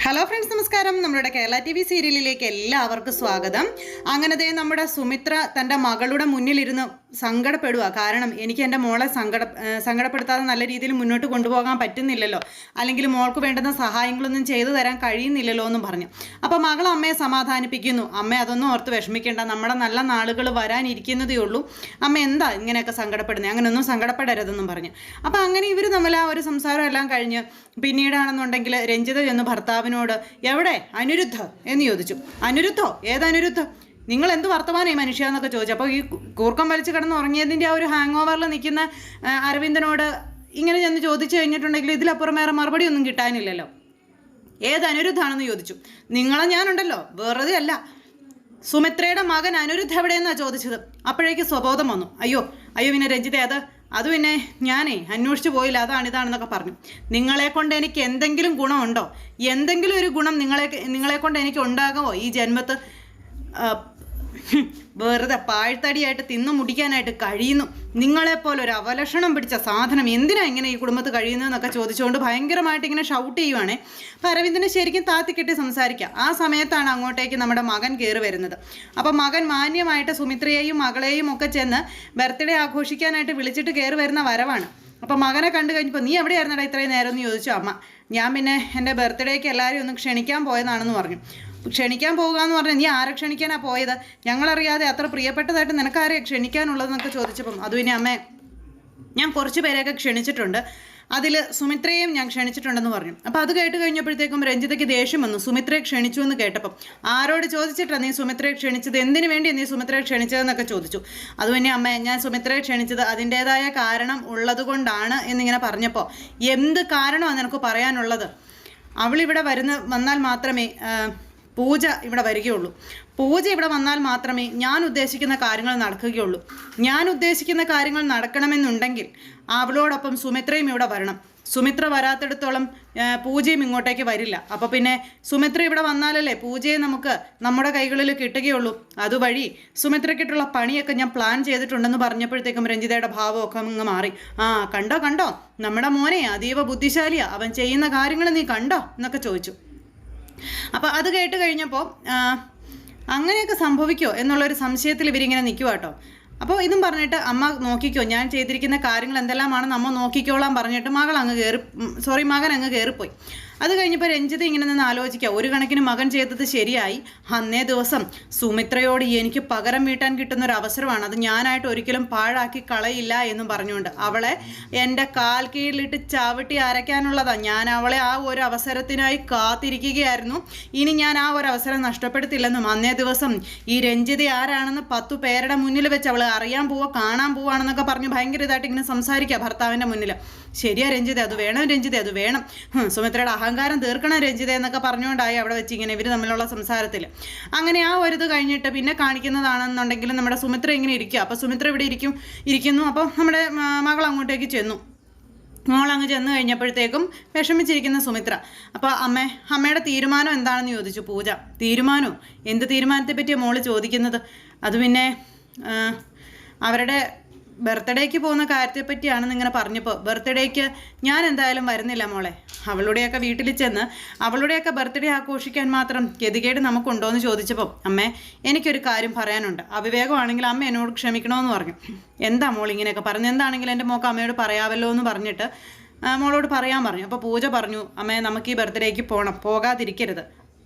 Hello friends, നമസ്കാരം. നമ്മുടെ Kerala TV സീരിയലിലേക്ക് എല്ലാവർക്കും സ്വാഗതം. അങ്ങനെ നമ്മുടെ സുമിത്ര തൻ്റെ മകളുടെ മുന്നിലിരുന്ന് സങ്കടപ്പെടുക. കാരണം എനിക്ക് എൻ്റെ മോളെ സങ്കടപ്പെടുത്താതെ നല്ല രീതിയിൽ മുന്നോട്ട് കൊണ്ടുപോകാൻ പറ്റുന്നില്ലല്ലോ, അല്ലെങ്കിൽ മോൾക്ക് വേണ്ടുന്ന സഹായങ്ങളൊന്നും ചെയ്തു തരാൻ കഴിയുന്നില്ലല്ലോ എന്നും പറഞ്ഞു. അപ്പോൾ മകൾ അമ്മയെ സമാധാനിപ്പിക്കുന്നു. അമ്മ അതൊന്നും ഓർത്ത് വിഷമിക്കേണ്ട, നമ്മുടെ നല്ല നാളുകൾ വരാനിരിക്കുന്നതേ ഉള്ളൂ. അമ്മ എന്താ ഇങ്ങനെയൊക്കെ സങ്കടപ്പെടുന്നത്, അങ്ങനെയൊന്നും സങ്കടപ്പെടരുതെന്നും പറഞ്ഞു. അപ്പോൾ അങ്ങനെ ഇവർ തമ്മിൽ ആ ഒരു സംസാരം എല്ലാം കഴിഞ്ഞ് പിന്നീടാണെന്നുണ്ടെങ്കിൽ രഞ്ജിത ചെന്ന് ഭർത്താവിനോട് എവിടെ അനിരുദ്ധ എന്ന് ചോദിച്ചു. അനിരുദ്ധോ? ഏതനിരുദ്ധ? നിങ്ങൾ എന്ത് വർത്തമാനമായി മനുഷ്യ എന്നൊക്കെ ചോദിച്ചു. അപ്പോൾ ഈ കൂർക്കം വലിച്ച് കിടന്ന് ഉറങ്ങിയതിൻ്റെ ആ ഒരു ഹാങ് ഓവറിൽ നിൽക്കുന്ന അരവിന്ദനോട് ഇങ്ങനെ ചെന്ന് ചോദിച്ചു കഴിഞ്ഞിട്ടുണ്ടെങ്കിൽ ഇതിലപ്പുറം വേറെ മറുപടി ഒന്നും കിട്ടാനില്ലല്ലോ. ഏത് അനിരുദ്ധാണെന്ന് ചോദിച്ചു. നിങ്ങളെ ഞാനുണ്ടല്ലോ, വെറുതെ അല്ല, സുമിത്രയുടെ മകൻ അനിരുദ്ധ എവിടെയെന്നാണ് ചോദിച്ചത്. അപ്പോഴേക്ക് സ്വബോധം വന്നു. അയ്യോ പിന്നെ രഞ്ജിത അത് പിന്നെ ഞാനേ അന്വേഷിച്ച് പോയില്ല, ഇതാണെന്നൊക്കെ പറഞ്ഞു. നിങ്ങളെ കൊണ്ട് എനിക്ക് എന്തെങ്കിലും ഗുണമുണ്ടോ? എന്തെങ്കിലും ഒരു ഗുണം നിങ്ങളെ കൊണ്ട് എനിക്ക് ഉണ്ടാകുമോ ഈ ജന്മത്ത്? വെറുതെ പാഴ്ത്തടിയായിട്ട് തിന്നു മുടിക്കാനായിട്ട് കഴിയുന്നു. നിങ്ങളെപ്പോലെ ഒരു അവലക്ഷണം പിടിച്ച സാധനം എന്തിനാ ഇങ്ങനെ ഈ കുടുംബത്ത് കഴിയുന്നതെന്നൊക്കെ ചോദിച്ചുകൊണ്ട് ഭയങ്കരമായിട്ട് ഇങ്ങനെ ഷൗട്ട് ചെയ്യുവാണേ. അപ്പോൾ അരവിന്ദനെ ശരിക്കും താത്തിക്കെട്ടി സംസാരിക്കുക. ആ സമയത്താണ് അങ്ങോട്ടേക്ക് നമ്മുടെ മകൻ കയറി വരുന്നത്. അപ്പോൾ മകൻ മാന്യമായിട്ട് സുമിത്രയെയും മകളെയും ഒക്കെ ചെന്ന് ബർത്ത്ഡേ ആഘോഷിക്കാനായിട്ട് വിളിച്ചിട്ട് കയറി വരുന്ന വരവാണ്. അപ്പോൾ മകനെ കണ്ടു കഴിഞ്ഞപ്പോൾ നീ എവിടെയായിരുന്നടാ ഇത്രയും നേരം എന്ന് ചോദിച്ചു അമ്മ. ഞാൻ പിന്നെ എൻ്റെ ബർത്ത്ഡേക്ക് എല്ലാവരും ഒന്ന് ക്ഷണിക്കാൻ പോയതാണെന്ന് പറഞ്ഞു. ക്ഷണിക്കാൻ പോകുക എന്ന് പറഞ്ഞാൽ നീ ആരെ ക്ഷണിക്കാനാണ് പോയത്? ഞങ്ങളറിയാതെ അത്ര പ്രിയപ്പെട്ടതായിട്ട് നിനക്കാരെ ക്ഷണിക്കാനുള്ളതെന്നൊക്കെ ചോദിച്ചപ്പം അത് പിന്നെ അമ്മേ ഞാൻ കുറച്ച് പേരെയൊക്കെ ക്ഷണിച്ചിട്ടുണ്ട്, അതിൽ സുമിത്രയെയും ഞാൻ ക്ഷണിച്ചിട്ടുണ്ടെന്ന് പറഞ്ഞു. അപ്പോൾ അത് കേട്ട് കഴിഞ്ഞപ്പോഴത്തേക്കും രഞ്ജിതയ്ക്ക് ദേഷ്യം വന്നു. സുമിത്രയെ ക്ഷണിച്ചു എന്ന് കേട്ടപ്പം ആരോട് ചോദിച്ചിട്ടാണ് നീ സുമിത്രയെ ക്ഷണിച്ചത്, എന്തിനു വേണ്ടി നീ സുമിത്രയെ ക്ഷണിച്ചതെന്നൊക്കെ ചോദിച്ചു. അത് പിന്നെ അമ്മ ഞാൻ സുമിത്രയെ ക്ഷണിച്ചത് അതിൻ്റേതായ കാരണം ഉള്ളത് കൊണ്ടാണ് എന്നിങ്ങനെ പറഞ്ഞപ്പോൾ എന്ത് കാരണമാണ് നിനക്ക് പറയാനുള്ളത്? അവളിവിടെ വന്നാൽ മാത്രമേ പൂജ ഇവിടെ വരികയുള്ളൂ. പൂജ ഇവിടെ വന്നാൽ മാത്രമേ ഞാൻ ഉദ്ദേശിക്കുന്ന കാര്യങ്ങൾ നടക്കുകയുള്ളൂ. ഞാൻ ഉദ്ദേശിക്കുന്ന കാര്യങ്ങൾ നടക്കണമെന്നുണ്ടെങ്കിൽ അവളോടൊപ്പം സുമിത്രയും ഇവിടെ വരണം. സുമിത്ര വരാത്തിടത്തോളം പൂജയും ഇങ്ങോട്ടേക്ക് വരില്ല. അപ്പോൾ പിന്നെ സുമിത്ര ഇവിടെ വന്നാലല്ലേ പൂജയെ നമുക്ക് നമ്മുടെ കൈകളിൽ കിട്ടുകയുള്ളൂ. അതുവഴി സുമിത്രയ്ക്കിട്ടുള്ള പണിയൊക്കെ ഞാൻ പ്ലാൻ ചെയ്തിട്ടുണ്ടെന്ന് പറഞ്ഞപ്പോഴത്തേക്കും രഞ്ജിതയുടെ ഭാവമൊക്കെ അങ്ങ് മാറി. കണ്ടോ നമ്മുടെ മോനെ അതീവ ബുദ്ധിശാലിയാ, അവൻ ചെയ്യുന്ന കാര്യങ്ങൾ നീ കണ്ടോ എന്നൊക്കെ ചോദിച്ചു. അപ്പോൾ അത് കേട്ട് കഴിഞ്ഞപ്പോൾ അങ്ങനെയൊക്കെ സംഭവിക്കുമോ എന്നുള്ളൊരു സംശയത്തിൽ ഇവരിങ്ങനെ നിൽക്കുക കേട്ടോ. അപ്പോൾ ഇതും പറഞ്ഞിട്ട് അമ്മ നോക്കിക്കോ, ഞാൻ ചെയ്തിരിക്കുന്ന കാര്യങ്ങൾ എന്തെല്ലാമാണെന്ന് അമ്മ നോക്കിക്കോളാൻ പറഞ്ഞിട്ട് മകൻ അങ്ങ് കയറിപ്പോയി. അത് കഴിഞ്ഞപ്പോൾ രഞ്ജിത ഇങ്ങനെ നിന്ന് ആലോചിക്കുക, ഒരു കണക്കിന് മകൻ ചെയ്തത് ശരിയായി. അന്നേ ദിവസം സുമിത്രയോട് എനിക്ക് പകരം വീട്ടാൻ കിട്ടുന്നൊരു അവസരമാണ്, അത് ഞാനായിട്ട് ഒരിക്കലും പാഴാക്കി കളയില്ല എന്നും പറഞ്ഞുകൊണ്ട് അവളെ എൻ്റെ കാൽ കീഴിലിട്ട് ചവിട്ടി അരയ്ക്കാനുള്ളതാണ്. ഞാൻ അവളെ ആ ഒരു അവസരത്തിനായി കാത്തിരിക്കുകയായിരുന്നു. ഇനി ഞാൻ ആ ഒരു അവസരം നഷ്ടപ്പെടുത്തില്ലെന്നും അന്നേ ദിവസം ഈ രഞ്ജിത ആരാണെന്ന് 10 പേരുടെ മുന്നിൽ വെച്ച് അവൾ കാണാൻ പോവാണെന്നൊക്കെ പറഞ്ഞ് ഭയങ്കര ഇതായിട്ട് ഇങ്ങനെ സംസാരിക്കുക ഭർത്താവിൻ്റെ മുന്നിൽ. ശരിയാ രഞ്ജിത, അത് വേണം രഞ്ജിത, അത് വേണം, സുമിത്രയുടെ അഹങ്കാരം തീർക്കണം രഞ്ജിത എന്നൊക്കെ പറഞ്ഞുകൊണ്ടായി അവിടെ വെച്ച് ഇങ്ങനെ ഇവർ തമ്മിലുള്ള സംസാരത്തിൽ. അങ്ങനെ ആ ഒരു ഇത് കഴിഞ്ഞിട്ട് പിന്നെ കാണിക്കുന്നതാണെന്നുണ്ടെങ്കിൽ നമ്മുടെ സുമിത്ര ഇങ്ങനെ ഇരിക്കുക. അപ്പോൾ സുമിത്ര ഇവിടെ ഇരിക്കുന്നു. അപ്പോൾ നമ്മുടെ മകൾ അങ്ങോട്ടേക്ക് ചെന്നു. മോളങ്ങ് ചെന്ന് കഴിഞ്ഞപ്പോഴത്തേക്കും വിഷമിച്ചിരിക്കുന്ന സുമിത്ര. അപ്പോൾ അമ്മയുടെ തീരുമാനം എന്താണെന്ന് ചോദിച്ചു പൂജ. തീരുമാനമോ? എന്ത് തീരുമാനത്തെ പറ്റിയാണ് മോള് ചോദിക്കുന്നത്? അത് പിന്നെ അവരുടെ ബർത്ത്ഡേക്ക് പോകുന്ന കാര്യത്തെപ്പറ്റിയാണെന്ന് ഇങ്ങനെ പറഞ്ഞപ്പോൾ ബർത്ത്ഡേക്ക് ഞാൻ എന്തായാലും വരുന്നില്ല മോളെ. അവളുടെയൊക്കെ വീട്ടിൽ ചെന്ന് അവളുടെയൊക്കെ ബർത്ത്ഡേ ആഘോഷിക്കാൻ മാത്രം ഗതികേട് നമുക്കുണ്ടോ എന്ന് ചോദിച്ചപ്പോൾ അമ്മേ എനിക്കൊരു കാര്യം പറയാനുണ്ട്, അവിവേകമാണെങ്കിൽ അമ്മ എന്നോട് ക്ഷമിക്കണമെന്ന് പറഞ്ഞു. എന്താ മോൾ ഇങ്ങനെയൊക്കെ പറഞ്ഞു? എന്താണെങ്കിലും എൻ്റെ മോൾക്ക് അമ്മയോട് പറയാമല്ലോ എന്ന് പറഞ്ഞിട്ട് മോളോട് പറയാൻ പറഞ്ഞു. അപ്പോൾ പൂജ പറഞ്ഞു, അമ്മേ നമുക്ക് ഈ ബർത്ത്ഡേക്ക് പോകാതിരിക്കരുത്.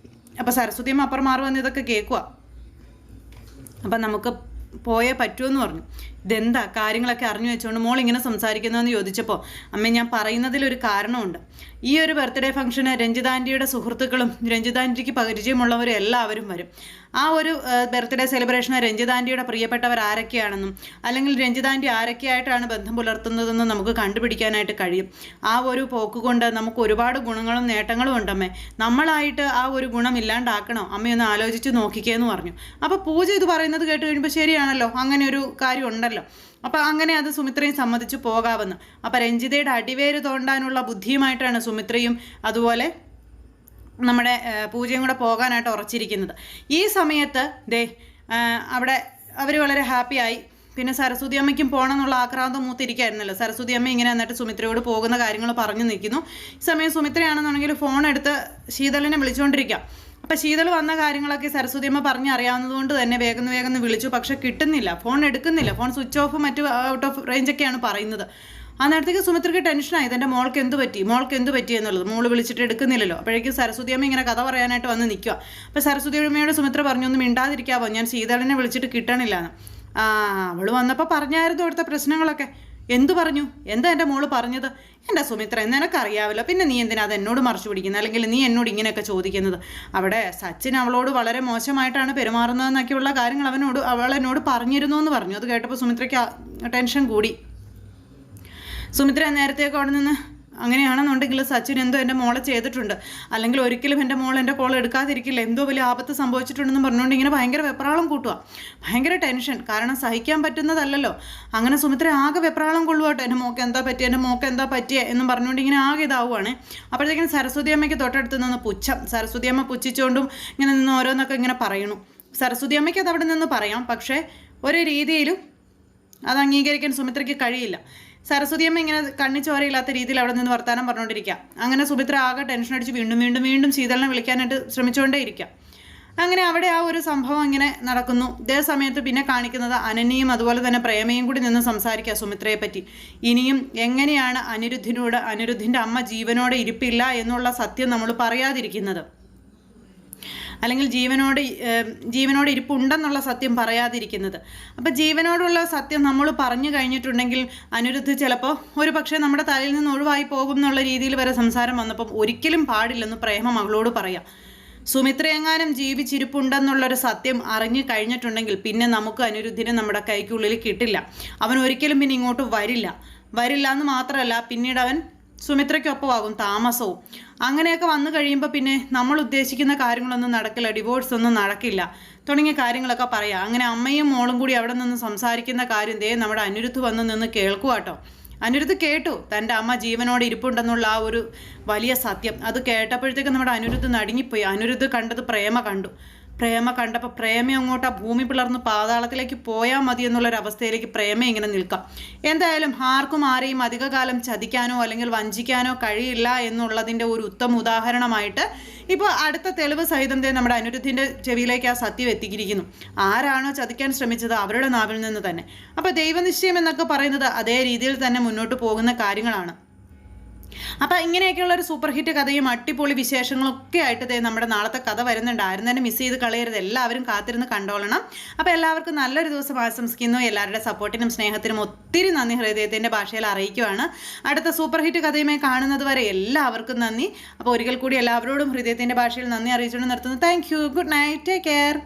അപ്പോൾ സരസ്വതിയമ്മ അപ്പുറം മാറി വന്ന് ഇതൊക്കെ കേൾക്കുക. അപ്പം നമുക്ക് പോയേ പറ്റുമെന്ന് പറഞ്ഞു. ഇതെന്താ കാര്യങ്ങളൊക്കെ അറിഞ്ഞു വെച്ചുകൊണ്ട് മോൾ ഇങ്ങനെ സംസാരിക്കുന്നതെന്ന് ചോദിച്ചപ്പോൾ അമ്മ ഞാൻ പറയുന്നതിലൊരു കാരണമുണ്ട്. ഈ ഒരു ബർത്ത്ഡേ ഫംഗ്ഷന് രഞ്ജിതാൻ്റിയുടെ സുഹൃത്തുക്കളും രഞ്ജിതാൻ്റിക്ക് പരിചയമുള്ളവരും എല്ലാവരും വരും. ആ ഒരു ബർത്ത്ഡേ സെലിബ്രേഷന് രഞ്ജിതാൻ്റിയുടെ പ്രിയപ്പെട്ടവർ ആരൊക്കെയാണെന്നും അല്ലെങ്കിൽ രഞ്ജിതാൻ്റി ആരൊക്കെയായിട്ടാണ് ബന്ധം പുലർത്തുന്നതെന്നും നമുക്ക് കണ്ടുപിടിക്കാനായിട്ട് കഴിയും. ആ ഒരു പോക്ക് കൊണ്ട് നമുക്ക് ഒരുപാട് ഗുണങ്ങളും നേട്ടങ്ങളും ഉണ്ടമ്മേ. നമ്മളായിട്ട് ആ ഒരു ഗുണം ഇല്ലാണ്ടാക്കണോ? അമ്മയൊന്ന് ആലോചിച്ച് നോക്കിക്കേന്ന് പറഞ്ഞു. അപ്പോൾ പൂജ ഇത് പറയുന്നത് കേട്ട് കഴിയുമ്പോൾ ശരിയാണല്ലോ, അങ്ങനെ ഒരു കാര്യം ഉണ്ടല്ലോ. അപ്പോൾ അങ്ങനെ അത് സുമിത്രയും സമ്മതിച്ചു പോകാമെന്ന്. അപ്പോൾ രഞ്ജിതയുടെ അടിവേര് തോണ്ടാനുള്ള ബുദ്ധിയുമായിട്ടാണ് സുമിത്രയും അതുപോലെ നമ്മുടെ പൂജയും കൂടെ പോകാനായിട്ട് ഉറച്ചിരിക്കുന്നത്. ഈ സമയത്ത് അവിടെ അവർ വളരെ ഹാപ്പിയായി പിന്നെ സരസ്വതി അമ്മയ്ക്കും പോകണം എന്നുള്ള ആക്രാന്തം മൂത്തിരിക്കായിരുന്നല്ലോ. സരസ്വതി അമ്മ ഇങ്ങനെ എന്നിട്ട് സുമിത്രയോട് പോകുന്ന കാര്യങ്ങൾ പറഞ്ഞു നിൽക്കുന്നു. ഈ സമയം സുമിത്രയാണെന്നുണ്ടെങ്കിൽ ഫോൺ എടുത്ത് ശീതളിനെ വിളിച്ചുകൊണ്ടിരിക്കാം. അപ്പം ശീതൾ വന്ന കാര്യങ്ങളൊക്കെ സരസ്വതി അമ്മ പറഞ്ഞ് അറിയാവുന്നതുകൊണ്ട് തന്നെ വേഗം വിളിച്ചു. പക്ഷെ കിട്ടുന്നില്ല, ഫോൺ എടുക്കുന്നില്ല. ഫോൺ സ്വിച്ച് ഓഫ് മറ്റു ഔട്ട് ഓഫ് റേഞ്ചൊക്കെയാണ് പറയുന്നത്. ആ നേരത്തേക്ക് സുമിത്രയ്ക്ക് ടെൻഷനായി, ഇതെൻ്റെ മോൾക്ക് എന്ത് പറ്റി എന്നുള്ളത്. മോള് വിളിച്ചിട്ട് എടുക്കുന്നില്ലല്ലോ. അപ്പോഴേക്കും സരസ്വതി അമ്മ ഇങ്ങനെ കഥ പറയാനായിട്ട് വന്ന് നിൽക്കുക. അപ്പോൾ സരസ്വതി അമ്മയോട് സുമിത്ര പറഞ്ഞു, ഒന്ന് മിണ്ടാതിരിക്കാവോ, ഞാൻ ശീതളിനെ വിളിച്ചിട്ട് കിട്ടണില്ലാന്ന്. അവൾ വന്നപ്പോൾ പറഞ്ഞായിരുന്നു അവിടുത്തെ പ്രശ്നങ്ങളൊക്കെ. എന്തു പറഞ്ഞു? എന്താ എൻ്റെ മോള് പറഞ്ഞത്? എൻ്റെ സുമിത്ര, നിനക്കറിയാവല്ലോ, പിന്നെ നീ എന്തിനാ അത് എന്നോട് മറച്ചു പിടിക്കുന്നത്, അല്ലെങ്കിൽ നീ എന്നോട് ഇങ്ങനെയൊക്കെ ചോദിക്കുന്നത്? അവിടെ സച്ചിൻ അവളോട് വളരെ മോശമായിട്ടാണ് പെരുമാറുന്നതെന്നൊക്കെയുള്ള കാര്യങ്ങൾ അവൾ എന്നോട് പറഞ്ഞിരുന്നു എന്ന് പറഞ്ഞു. അത് കേട്ടപ്പോൾ സുമിത്രയ്ക്ക് ടെൻഷൻ കൂടി. സുമിത്ര നേരത്തെയൊക്കെ അവിടെ നിന്ന് അങ്ങനെയാണെന്നുണ്ടെങ്കിൽ സച്ചിൻ എന്തോ എൻ്റെ മോളെ ചെയ്തിട്ടുണ്ട്, അല്ലെങ്കിൽ ഒരിക്കലും എൻ്റെ മോൾ എൻ്റെ കോൾ എടുക്കാതിരിക്കില്ല, എന്തോ വലിയ ആപത്ത് സംഭവിച്ചിട്ടുണ്ടെന്ന് പറഞ്ഞുകൊണ്ട് ഇങ്ങനെ ഭയങ്കര വെപ്രാളം കൂട്ടുക, ഭയങ്കര ടെൻഷൻ. കാരണം സഹിക്കാൻ പറ്റുന്നതല്ലല്ലോ. അങ്ങനെ സുമിത്ര ആകെ വെപ്രാളം കൊള്ളുവാട്ടോ, എൻ്റെ മോക്ക് എന്താ പറ്റിയ എന്നും പറഞ്ഞുകൊണ്ട് ഇങ്ങനെ ആകെ ഇതാവുകയാണ്. അപ്പോഴത്തേക്കും സരസ്വതി അമ്മയ്ക്ക് തൊട്ടടുത്ത് നിന്ന് പുച്ഛം. സരസ്വതി അമ്മ പുച്ഛിച്ചുകൊണ്ടും ഇങ്ങനെ നിന്ന് ഓരോന്നൊക്കെ ഇങ്ങനെ പറയണു. സരസ്വതി അമ്മയ്ക്ക് അത് അവിടെ നിന്ന് പറയാം, പക്ഷേ ഒരു രീതിയിലും അത് അംഗീകരിക്കാൻ സുമിത്രയ്ക്ക് കഴിയില്ല. സരസ്വതി അമ്മ ഇങ്ങനെ കണ്ണിച്ചോരയില്ലാത്ത രീതിയിൽ അവിടെ നിന്ന് വർത്താനം പറഞ്ഞുകൊണ്ടിരിക്കുക. അങ്ങനെ സുമിത്ര ആകെ ടെൻഷൻ അടിച്ച് വീണ്ടും ശീതളിനെ വിളിക്കാനായിട്ട് ശ്രമിച്ചുകൊണ്ടേ ഇരിക്കാം. അങ്ങനെ അവിടെ ആ ഒരു സംഭവം ഇങ്ങനെ നടക്കുന്നു. ഇതേ സമയത്ത് പിന്നെ കാണിക്കുന്നത് അനന്യയും അതുപോലെ തന്നെ പ്രേമയും കൂടി നിന്ന് സംസാരിക്കുക സുമിത്രയെ പറ്റി. ഇനിയും എങ്ങനെയാണ് അനിരുദ്ധിൻ്റെ അമ്മ ജീവനോടെ ഇരിപ്പില്ല എന്നുള്ള സത്യം നമ്മൾ പറയാതിരിക്കുന്നത്, അല്ലെങ്കിൽ ജീവനോട് ഇരിപ്പുണ്ടെന്നുള്ള സത്യം പറയാതിരിക്കുന്നത്. അപ്പം ജീവനോടുള്ള സത്യം നമ്മൾ പറഞ്ഞു കഴിഞ്ഞിട്ടുണ്ടെങ്കിൽ അനിരുദ്ധ് ചിലപ്പോൾ ഒരു പക്ഷേ നമ്മുടെ തലയിൽ നിന്ന് ഒഴിവായി പോകും എന്നുള്ള രീതിയിൽ വരെ സംസാരം വന്നപ്പം ഒരിക്കലും പാടില്ലെന്ന് പ്രേമ മകളോട് പറയാം. സുമിത്രയെങ്ങാനും ജീവിച്ചിരിപ്പുണ്ടെന്നുള്ളൊരു സത്യം അറിഞ്ഞു കഴിഞ്ഞിട്ടുണ്ടെങ്കിൽ പിന്നെ നമുക്ക് അനിരുദ്ധിനെ നമ്മുടെ കൈക്കുള്ളിൽ കിട്ടില്ല. അവൻ ഒരിക്കലും പിന്നെ ഇങ്ങോട്ട് വരില്ല എന്ന് മാത്രമല്ല, പിന്നീട് അവൻ സുമിത്രയ്ക്കൊപ്പമാകും താമസവും. അങ്ങനെയൊക്കെ വന്നു കഴിയുമ്പോൾ പിന്നെ നമ്മൾ ഉദ്ദേശിക്കുന്ന കാര്യങ്ങളൊന്നും നടക്കില്ല, ഡിവോഴ്സ് ഒന്നും നടക്കില്ല തുടങ്ങിയ കാര്യങ്ങളൊക്കെ പറയാം. അങ്ങനെ അമ്മയും മോളും കൂടി അവിടെ നിന്ന് സംസാരിക്കുന്ന കാര്യം നമ്മുടെ അനിരുദ്ധ് വന്ന് നിന്ന് കേൾക്കുക കേട്ടോ. അനിരുദ്ധ് കേട്ടു തൻ്റെ അമ്മ ജീവനോടെ ഇരിപ്പുണ്ടെന്നുള്ള ആ ഒരു വലിയ സത്യം. അത് കേട്ടപ്പോഴത്തേക്ക് നമ്മുടെ അനിരുദ്ധ് നടുങ്ങിപ്പോയി. അനിരുദ്ധ് കണ്ടത് പ്രേമ കണ്ടപ്പോൾ പ്രേമ അങ്ങോട്ട് ആ ഭൂമി പിളർന്ന് പാതാളത്തിലേക്ക് പോയാൽ മതി എന്നുള്ളൊരവസ്ഥയിലേക്ക് പ്രേമ ഇങ്ങനെ നിൽക്കാം. എന്തായാലും ആർക്കും ആരെയും അധികകാലം ചതിക്കാനോ അല്ലെങ്കിൽ വഞ്ചിക്കാനോ കഴിയില്ല എന്നുള്ളതിൻ്റെ ഒരു ഉത്തമ ഉദാഹരണമായിട്ട് ഇപ്പോൾ അടുത്ത തെളിവ് സഹിതം നമ്മുടെ അനിരുദ്ധിൻ്റെ ചെവിയിലേക്ക് ആ സത്യം എത്തിയിരിക്കുന്നു. ആരാണോ ചതിക്കാൻ ശ്രമിച്ചത് അവരുടെ നാവിൽ നിന്ന് തന്നെ. അപ്പോൾ ദൈവനിശ്ചയം എന്നൊക്കെ പറയുന്നത് അതേ രീതിയിൽ തന്നെ മുന്നോട്ട് പോകുന്ന കാര്യങ്ങളാണ്. അപ്പോൾ ഇങ്ങനെയൊക്കെയുള്ളൊരു സൂപ്പർ ഹിറ്റ് കഥയും അടിപൊളി വിശേഷങ്ങളൊക്കെ ആയിട്ട് നമ്മുടെ നാളത്തെ കഥ വരുന്നുണ്ട്. ആരും തന്നെ മിസ് ചെയ്ത് കളയരുത്, എല്ലാവരും കാത്തിരുന്ന് കണ്ടോളണം. അപ്പോൾ എല്ലാവർക്കും നല്ലൊരു ദിവസം ആശംസിക്കുന്നു. എല്ലാവരുടെ സപ്പോർട്ടിനും സ്നേഹത്തിനും ഒത്തിരി നന്ദി ഹൃദയത്തിൻ്റെ ഭാഷയിൽ അറിയിക്കുവാണ്. അടുത്ത സൂപ്പർ ഹിറ്റ് കഥയുമായി കാണുന്നത് വരെ എല്ലാവർക്കും നന്ദി. അപ്പോൾ ഒരിക്കൽ കൂടി എല്ലാവരോടും ഹൃദയത്തിൻ്റെ ഭാഷയിൽ നന്ദി അറിയിച്ചുകൊണ്ട് നിർത്തുന്നു. Thank you. Good night. Take care.